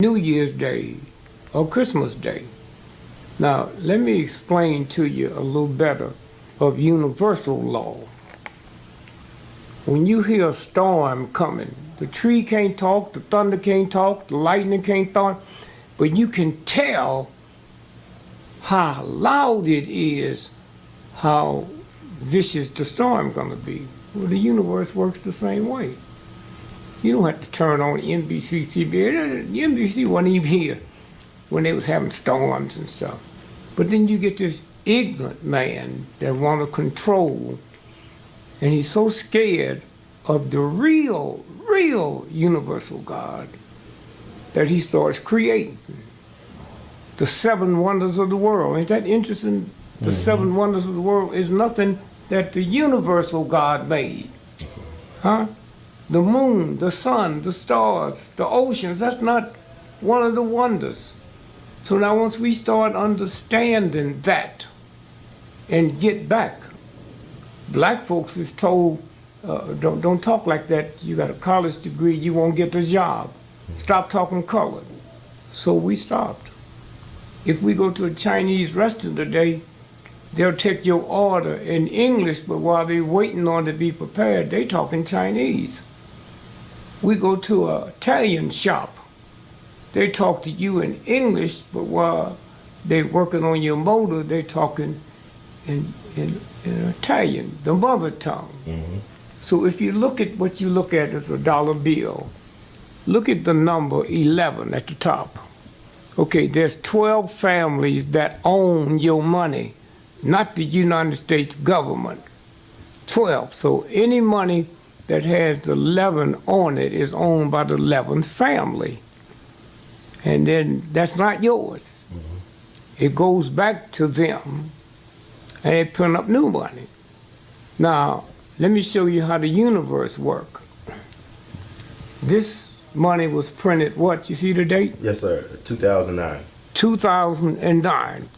New Year's Day or Christmas Day. Now, let me explain to you a little better of universal law. When you hear a storm coming, the tree can't talk, the thunder can't talk, the lightning can't talk, but you can tell how loud it is, how vicious the storm gonna be. Well, the universe works the same way. You don't have to turn on NBC, CBS. The NBC wasn't even here when they was having storms and stuff. But then you get this ignorant man that want to control, and he's so scared of the real universal God that he starts creating the seven wonders of the world. Ain't that interesting? The seven wonders of the world is nothing that the universal God made. Huh? The moon, the sun, the stars, the oceans, that's not one of the wonders. So now once we start understanding that and get back, black folks is told, don't talk like that. You got a college degree, you won't get a job. Stop talking colored. So we stopped. If we go to a Chinese restaurant today, they'll take your order in English, but while they're waiting on it to be prepared, they talking Chinese. We go to an Italian shop, they talk to you in English, but while they're working on your motor, they're talking in Italian, the mother tongue. So if you look at what you look at as a dollar bill, look at the number 11 at the top. Okay, there's 12 families that own your money, not the United States government. 12. So any money that has the 11 on it is owned by the 11th family. And then that's not yours. It goes back to them, and they print up new money. Now, let me show you how the universe works. This money was printed, what, you see the date? Yes, sir, 2009. 2009.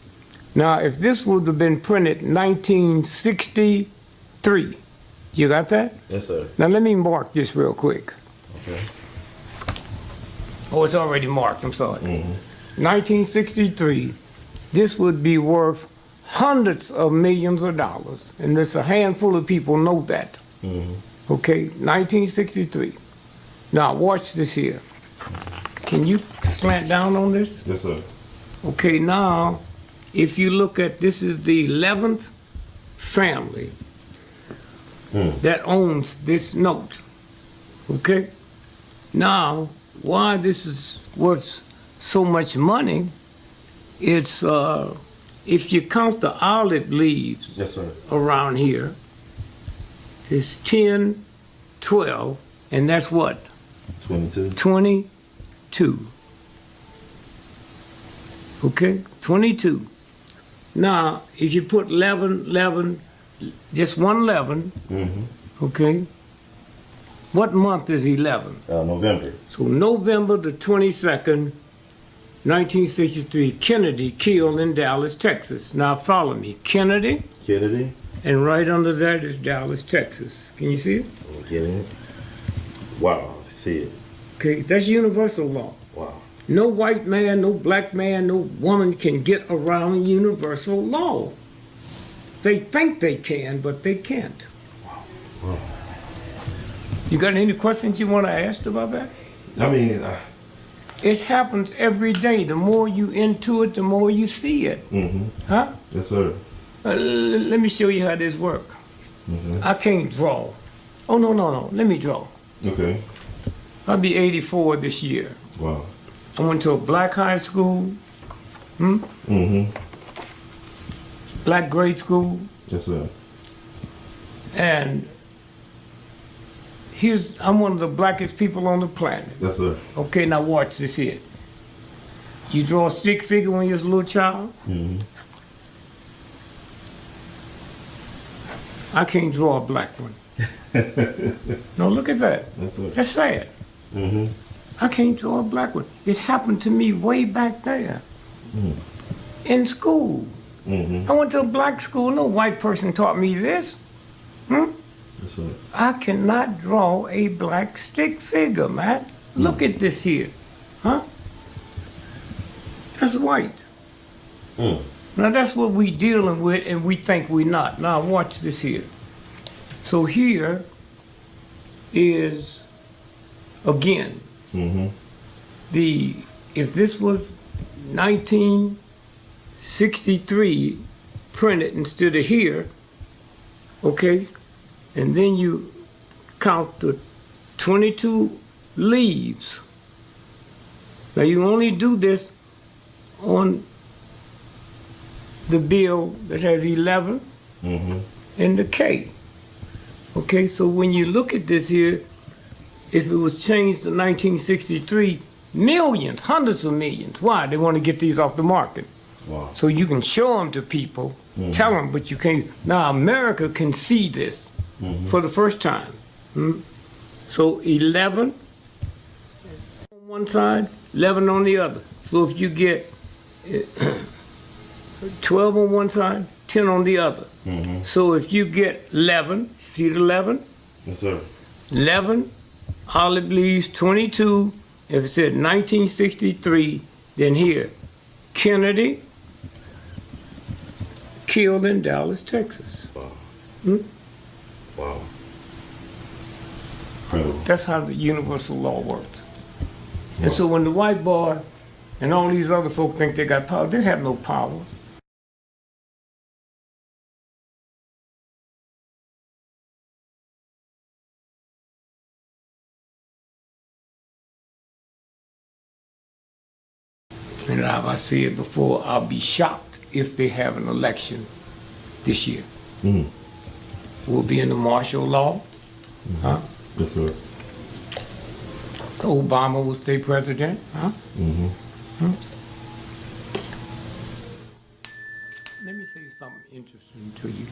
Now, if this would have been printed 1963, you got that? Yes, sir. Now let me mark this real quick. Okay. Oh, it's already marked, I'm sorry. 1963, this would be worth hundreds of millions of dollars, and there's a handful of people know that. Okay, 1963. Now watch this here. Can you slant down on this? Yes, sir. Okay, now, if you look at, this is the 11th family that owns this note, okay? Now, why this is worth so much money, it's, if you count the olive leaves Yes, sir. around here, there's 10, 12, and that's what? 22. 22. Okay, 22. Now, if you put 11, just one 11, okay, what month is 11? November. So November the 22nd, 1963, Kennedy killed in Dallas, Texas. Now follow me, Kennedy, and right under that is Dallas, Texas. Can you see it? I'm getting it. Wow, see it. Okay, that's universal law. Wow. No white man, no black man, no woman can get around universal law. They think they can, but they can't. Wow. You got any questions you want to ask about that? I mean, it happens every day. The more you into it, the more you see it. Huh? Yes, sir. Let me show you how this works. I can't draw. Oh, no. Let me draw. Okay. I'll be 84 this year. Wow. I went to a black high school. Black grade school. Yes, sir. And I'm one of the blackest people on the planet. Yes, sir. Okay, now watch this here. You draw a stick figure when you was a little child? I can't draw a black one. No, look at that. That's right. That's sad. I can't draw a black one. It happened to me way back there in school. I went to a black school. No white person taught me this. That's right. I cannot draw a black stick figure, man. Look at this here. Huh? white. Mm. Now that's what we dealing with, and we think we're not. Now watch this here. So here is, again, Mm-hmm. if this was 1963 printed instead of here, okay, and then you count the 22 leaves. Now you only do this on the bill that has 11 Mm-hmm. and the K. Okay, so when you look at this here, if it was changed to 1963, millions, hundreds of millions. Why? They want to get these off the market. Wow. So you can show them to people, tell them, but you can't. Now America can see this for the first time. So 11 on one side, 11 on the other. So if you get 12 on one side, 10 on the other. Mm-hmm. So if you get 11, see the 11? Yes, sir. 11, olive leaves, 22. If it said 1963, then here, Kennedy killed in Dallas, Texas. Wow. Hmm? Wow. Incredible. That's how the universal law works. And so when the white boy and all these other folk think they got power, they have no power. And as I said before, I'll be shocked if they have an election this year. Mm. We'll be in the martial law. Huh? Yes, sir. Obama will stay president. Huh? Mm-hmm. Let me say something interesting to you.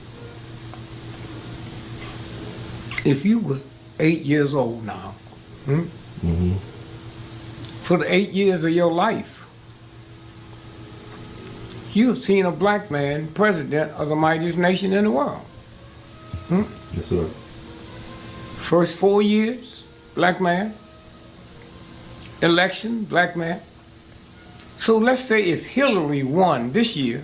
If you was 8 years old now, Mm-hmm. for the 8 years of your life, you've seen a black man president of the mightiest nation in the world. Yes, sir. First 4 years, black man. Election, black man. So let's say if Hillary won this year,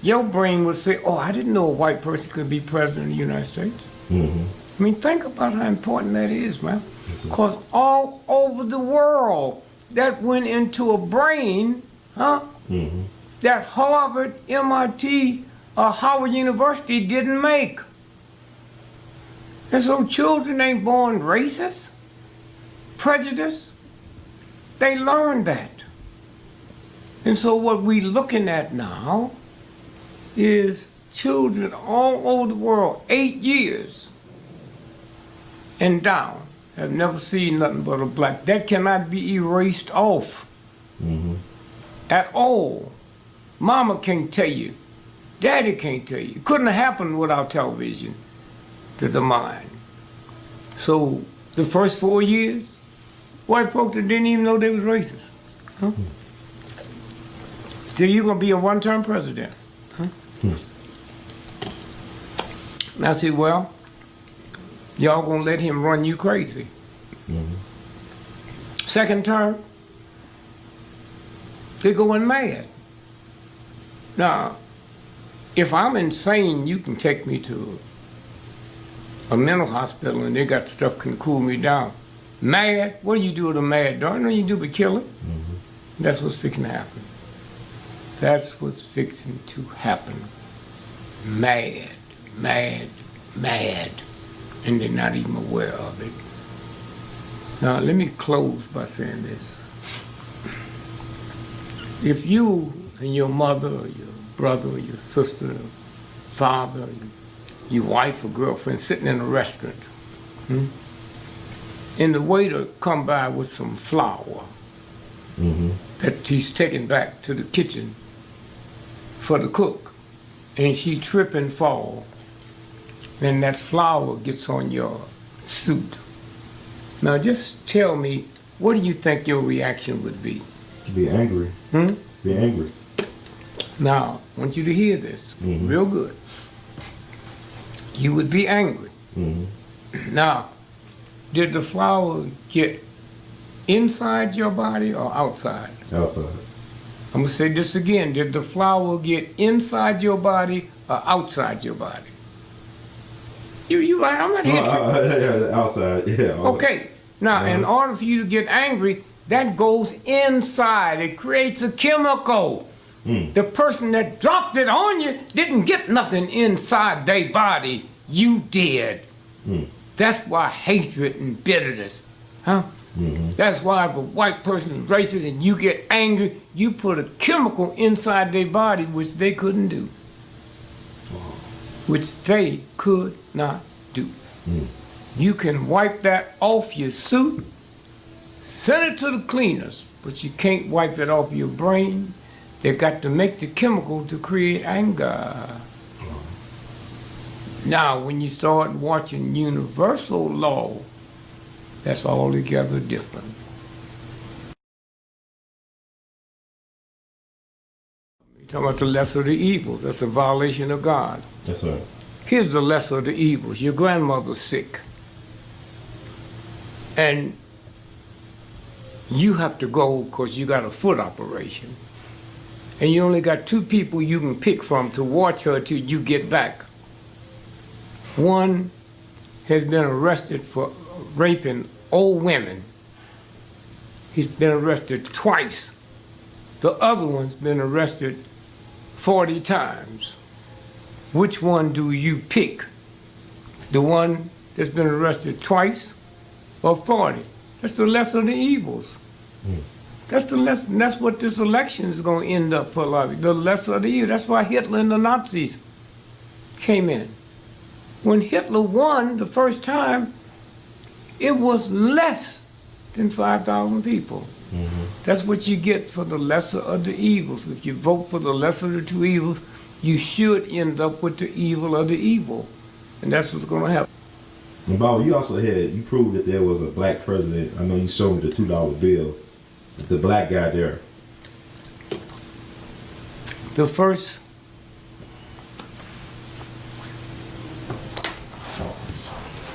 your brain would say, oh, I didn't know a white person could be president of the United States. Mm-hmm. I mean, think about how important that is, man. Yes, sir. Because all over the world, that went into a brain, Mm-hmm. that Harvard, MIT, or Howard University didn't make. And so children ain't born racist, prejudiced. They learn that. And so what we're looking at now is children all over the world, 8 years and down, have never seen nothing but a black. That cannot be erased off Mm-hmm. at all. Mama can't tell you. Daddy can't tell you. It couldn't have happened without television to the mind. So the first 4 years, white folks that didn't even know they was racist. Huh? So you're gonna be a one-term president. Huh? And I said, well, y'all gonna let him run you crazy. Mm-hmm. Second term, they're going mad. Now, if I'm insane, you can take me to a mental hospital and they got stuff can cool me down. Mad? What do you do with a mad dog? No, you do but kill it. Mm-hmm. That's what's fixing to happen. That's what's fixing to happen. Mad, mad, mad. And they're not even aware of it. Now, let me close by saying this. If you and your mother, or your brother, or your sister, or father, your wife or girlfriend sitting in a restaurant, and the waiter come by with some flour Mm-hmm. that he's taking back to the kitchen for the cook, and she trip and fall, and that flour gets on your suit. Now just tell me, what do you think your reaction would be? Be angry. Be angry. Now, I want you to hear this real good. You would be angry. Mm-hmm. Now, did the flour get inside your body or outside? Outside. I'm gonna say this again. Did the flour get inside your body or outside your body? You like, I'm not here. Outside, yeah. Okay. Now, in order for you to get angry, that goes inside. It creates a chemical. The person that dropped it on you didn't get nothing inside their body. You did. That's why hatred and bitterness, huh? That's why if a white person is racist and you get angry, you put a chemical inside their body which they couldn't do. Which they could not do. You can wipe that off your suit, send it to the cleaners, but you can't wipe it off your brain. They got to make the chemical to create anger. Now, when you start watching universal law, that's altogether different. You're talking about the lesser of the evils. That's a violation of God. That's right. Here's the lesser of the evils. Your grandmother's sick. And you have to go because you got a foot operation. And you only got 2 people you can pick from to watch her till you get back. One has been arrested for raping old women. He's been arrested twice. The other one's been arrested 40 times. Which one do you pick? The one that's been arrested twice or 40? That's the lesser of the evils. That's the lesson. That's what this election is going to end up for a lot of you. The lesser of the evil. That's why Hitler and the Nazis came in. When Hitler won the first time, it was less than 5,000 people. That's what you get for the lesser of the evils. If you vote for the lesser of the 2 evils, you should end up with the evil of the evil. And that's what's going to happen. And Bob, you also you proved that there was a black president. I know you showed me the $2 bill. The black guy there. The first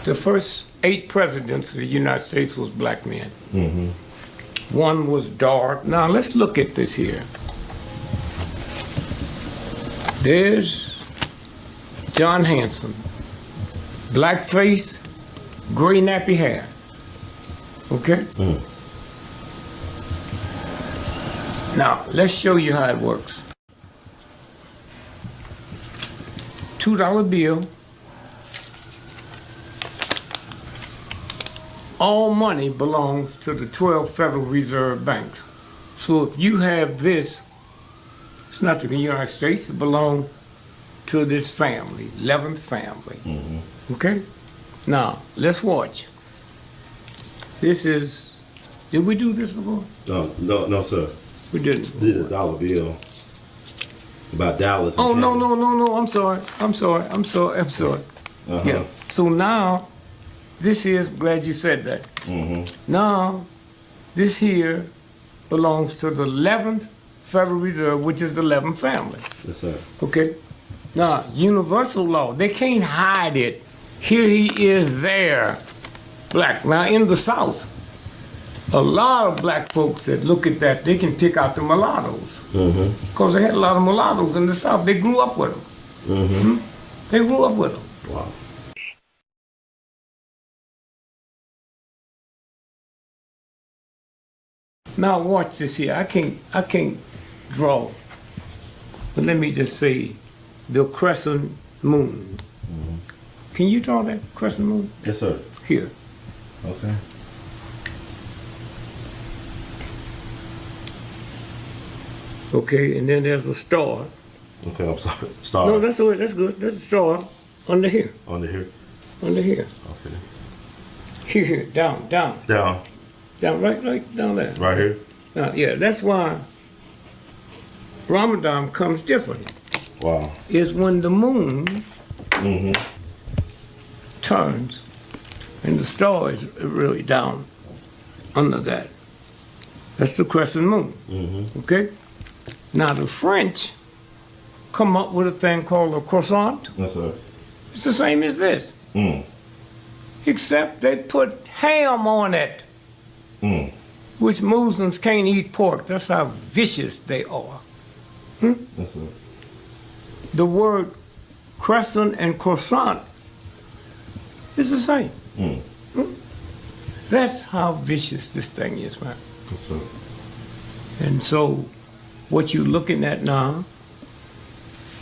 The first 8 presidents of the United States was black men. One was dark. Now let's look at this here. There's John Hanson. Black face, gray nappy hair. Okay? Now, let's show you how it works. $2 bill. All money belongs to the 12 Federal Reserve banks. So if you have this, it's not to the United States, it belongs to this family, 11th family. Okay? Now, let's watch. This is, did we do this before? No, sir. We didn't. Did a $1 bill about Dallas. Oh, no, I'm sorry. Yeah. So now, this is, glad you said that. Now, this here belongs to the 11th Federal Reserve, which is the 11th family. Yes, sir. Okay? Now, universal law, they can't hide it. Here he is there, black. Now, in the South, a lot of black folks that look at that, they can pick out the mulattoes. Because they had a lot of mulattoes in the South. They grew up with them. They grew up with them. Wow. Now watch this here. I can't draw, but let me just say, the crescent moon. Can you draw that crescent moon? Yes, sir. Here. Okay. Okay, and then there's a star. Okay, I'm sorry. Star. No, that's all right. That's good. There's a star under here. Under here. Under here. Okay. Here. Down. Down. Down. Right down there. Right here. Now, yeah, that's why Ramadan comes different. Wow. Is when the moon turns and the star is really down under that. That's the crescent moon. Okay? Now the French come up with a thing called a croissant. Yes, sir. It's the same as this. Except they put ham on it. which Muslims can't eat pork. That's how vicious they are. That's right. The word crescent and croissant is the same. That's how vicious this thing is, man. That's right. And so what you're looking at now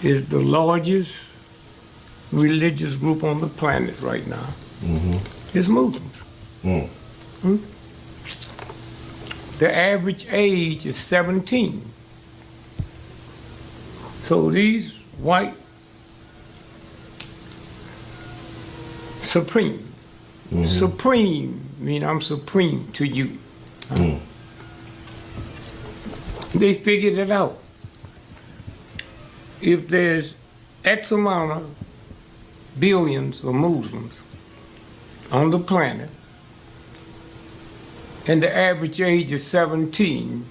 is the largest religious group on the planet right now is Muslims. The average age is 17. So these white supreme mean I'm supreme to you. They figured it out. If there's X amount of billions of Muslims on the planet, and the average age is 17,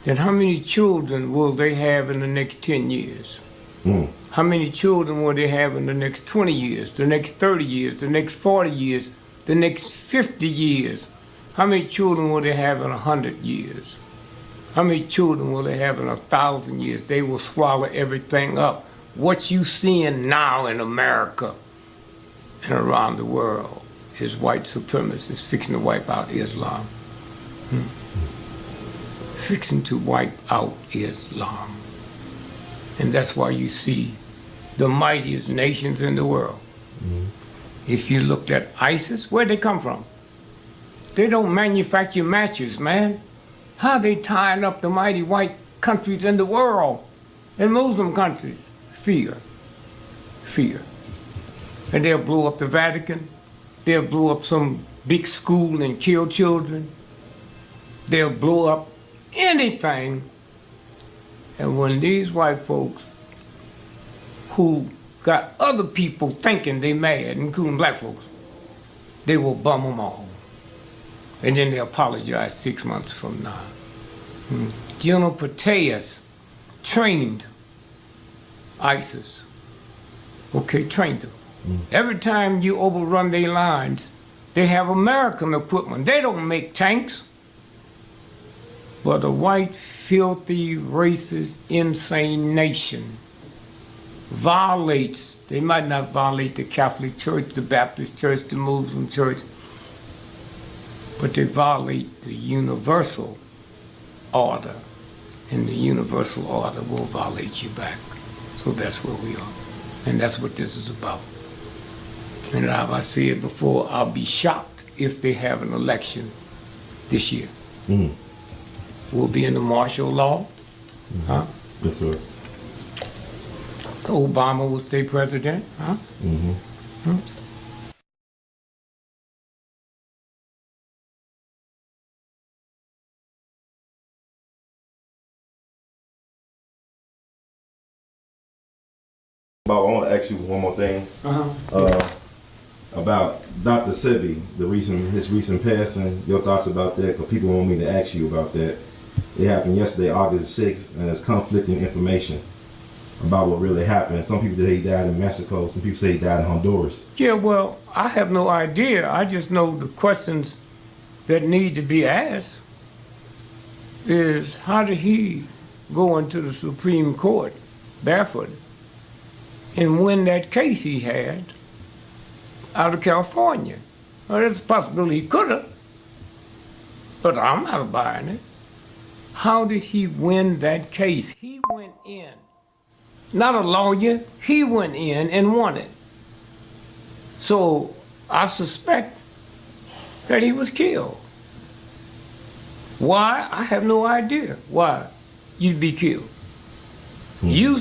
then how many children will they have in the next 10 years? How many children will they have in the next 20 years, the next 30 years, the next 40 years, the next 50 years? How many children will they have in 100 years? How many children will they have in 1,000 years? They will swallow everything up. What you seeing now in America and around the world is white supremacists fixing to wipe out Islam. Fixing to wipe out Islam. And that's why you see the mightiest nations in the world. If you looked at ISIS, where'd they come from? They don't manufacture matches, man. How they tying up the mighty white countries in the world, and Muslim countries? Fear. Fear. And they'll blow up the Vatican. They'll blow up some big school and kill children. They'll blow up anything. And when these white folks who got other people thinking they mad, including black folks, they will bum them all. And then they apologize 6 months from now. General Petraeus trained ISIS. Okay, trained them. Every time you overrun their lines, they have American equipment. They don't make tanks. But a white, filthy, racist, insane nation violates, they might not violate the Catholic Church, the Baptist Church, the Muslim Church, but they violate the universal order, and the universal order will violate you back. So that's where we are, and that's what this is about. And as I said before, I'll be shocked if they have an election this year. We'll be in the martial law. That's right. Obama will stay president. Bob, I want to ask you one more thing. About Dr. Sebi, his recent passing. Your thoughts about that? Because people want me to ask you about that. It happened yesterday, August 6th, and there's conflicting information about what really happened. Some people say he died in Mexico. Some people say he died in Honduras. Yeah, well, I have no idea. I just know the questions that need to be asked is how did he go into the Supreme Court barefooted and win that case he had out of California? Well, there's a possibility he could have, but I'm not buying it. How did he win that case? He went in, not a lawyer, he went in and won it. So I suspect that he was killed. Why? I have no idea why you'd be killed. Usually